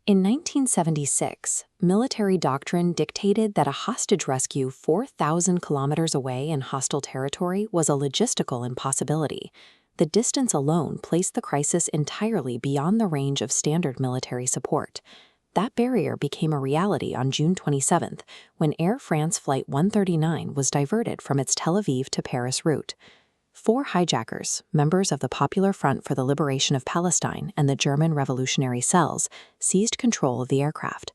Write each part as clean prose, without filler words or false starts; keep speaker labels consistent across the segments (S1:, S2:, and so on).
S1: In 1976, military doctrine dictated that a hostage rescue 4,000 kilometers away in hostile territory was a logistical impossibility. The distance alone placed the crisis entirely beyond the range of standard military support. That barrier became a reality on June 27th, when Air France Flight 139 was diverted from its Tel Aviv to Paris route. 4 hijackers, members of the Popular Front for the Liberation of Palestine and the German Revolutionary Cells, seized control of the aircraft.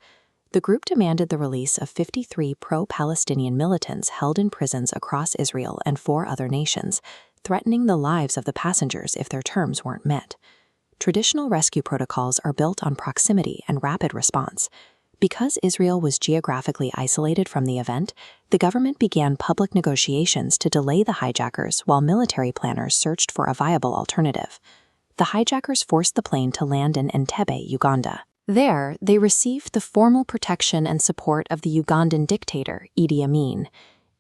S1: The group demanded the release of 53 pro-Palestinian militants held in prisons across Israel and 4 other nations, threatening the lives of the passengers if their terms weren't met. Traditional rescue protocols are built on proximity and rapid response. Because Israel was geographically isolated from the event, the government began public negotiations to delay the hijackers while military planners searched for a viable alternative. The hijackers forced the plane to land in Entebbe, Uganda. There, they received the formal protection and support of the Ugandan dictator, Idi Amin.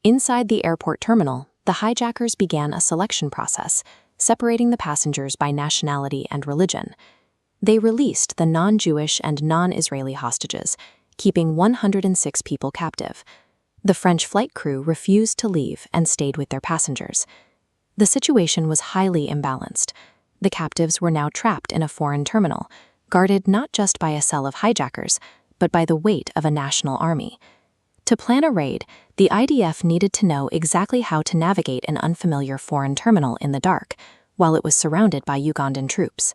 S1: Inside the airport terminal, the hijackers began a selection process, separating the passengers by nationality and religion. They released the non-Jewish and non-Israeli hostages, keeping 106 people captive. The French flight crew refused to leave and stayed with their passengers. The situation was highly imbalanced. The captives were now trapped in a foreign terminal, guarded not just by a cell of hijackers, but by the weight of a national army. To plan a raid, the IDF needed to know exactly how to navigate an unfamiliar foreign terminal in the dark, while it was surrounded by Ugandan troops.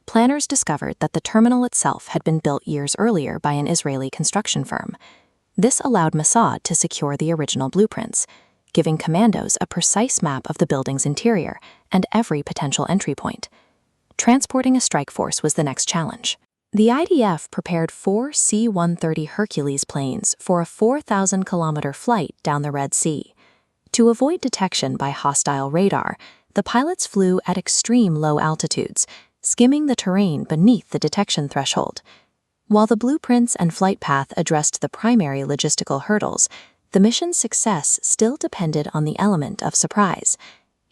S1: Planners discovered that the terminal itself had been built years earlier by an Israeli construction firm. This allowed Mossad to secure the original blueprints, giving commandos a precise map of the building's interior and every potential entry point. Transporting a strike force was the next challenge. The IDF prepared 4 C-130 Hercules planes for a 4,000-kilometer flight down the Red Sea. To avoid detection by hostile radar, the pilots flew at extreme low altitudes, skimming the terrain beneath the detection threshold. While the blueprints and flight path addressed the primary logistical hurdles, the mission's success still depended on the element of surprise.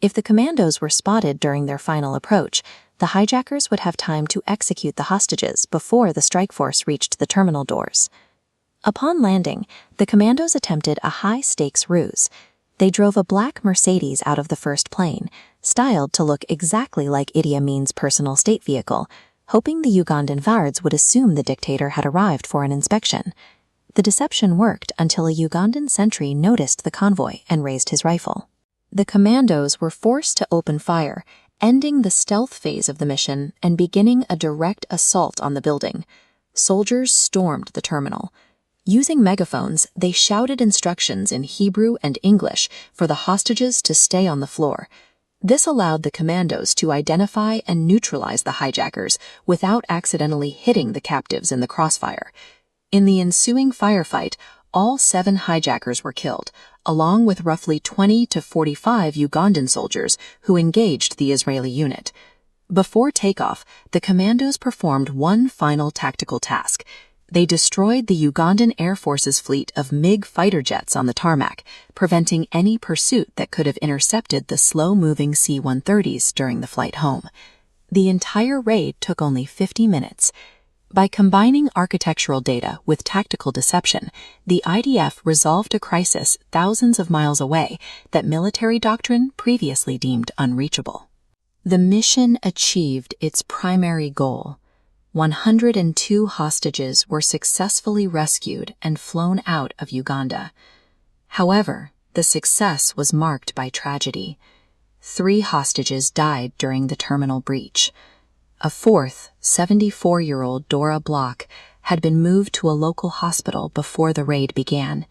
S1: If the commandos were spotted during their final approach, the hijackers would have time to execute the hostages before the strike force reached the terminal doors. Upon landing, the commandos attempted a high-stakes ruse. They drove a black Mercedes out of the first plane, styled to look exactly like Idi Amin's personal state vehicle, hoping the Ugandan guards would assume the dictator had arrived for an inspection. The deception worked until a Ugandan sentry noticed the convoy and raised his rifle. The commandos were forced to open fire, ending the stealth phase of the mission and beginning a direct assault on the building. Soldiers stormed the terminal. Using megaphones, they shouted instructions in Hebrew and English for the hostages to stay on the floor. This allowed the commandos to identify and neutralize the hijackers without accidentally hitting the captives in the crossfire. In the ensuing firefight, all 7 hijackers were killed, along with roughly 20 to 45 Ugandan soldiers who engaged the Israeli unit. Before takeoff, the commandos performed one final tactical task. They destroyed the Ugandan Air Force's fleet of MiG fighter jets on the tarmac, preventing any pursuit that could have intercepted the slow-moving C-130s during the flight home. The entire raid took only 50 minutes. By combining architectural data with tactical deception, the IDF resolved a crisis thousands of miles away that military doctrine previously deemed unreachable. The mission achieved its primary goal. 102 hostages were successfully rescued and flown out of Uganda. However, the success was marked by tragedy. 3 hostages died during the terminal breach. A 4th, 74-year-old Dora Block, had been moved to a local hospital before the raid began.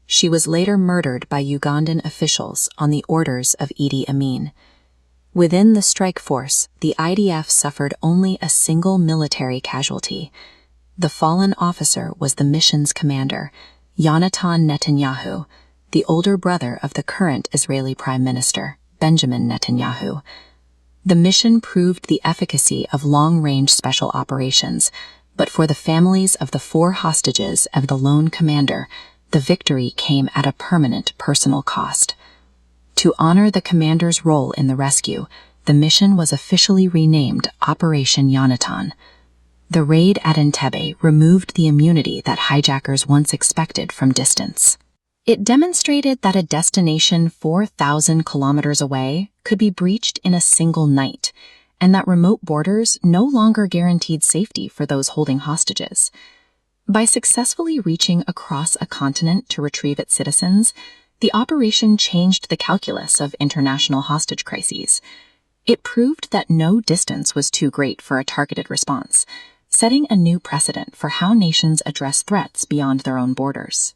S1: She was later murdered by Ugandan officials on the orders of Idi Amin. Within the strike force, the IDF suffered only a single military casualty. The fallen officer was the mission's commander, Yonatan Netanyahu, the older brother of the current Israeli Prime Minister, Benjamin Netanyahu. The mission proved the efficacy of long-range special operations, but for the families of the 4 hostages and the lone commander, the victory came at a permanent personal cost. To honor the commander's role in the rescue, the mission was officially renamed Operation Yonatan. The raid at Entebbe removed the immunity that hijackers once expected from distance. It demonstrated that a destination 4,000 kilometers away could be breached in a single night, and that remote borders no longer guaranteed safety for those holding hostages. By successfully reaching across a continent to retrieve its citizens, the operation changed the calculus of international hostage crises. It proved that no distance was too great for a targeted response, setting a new precedent for how nations address threats beyond their own borders.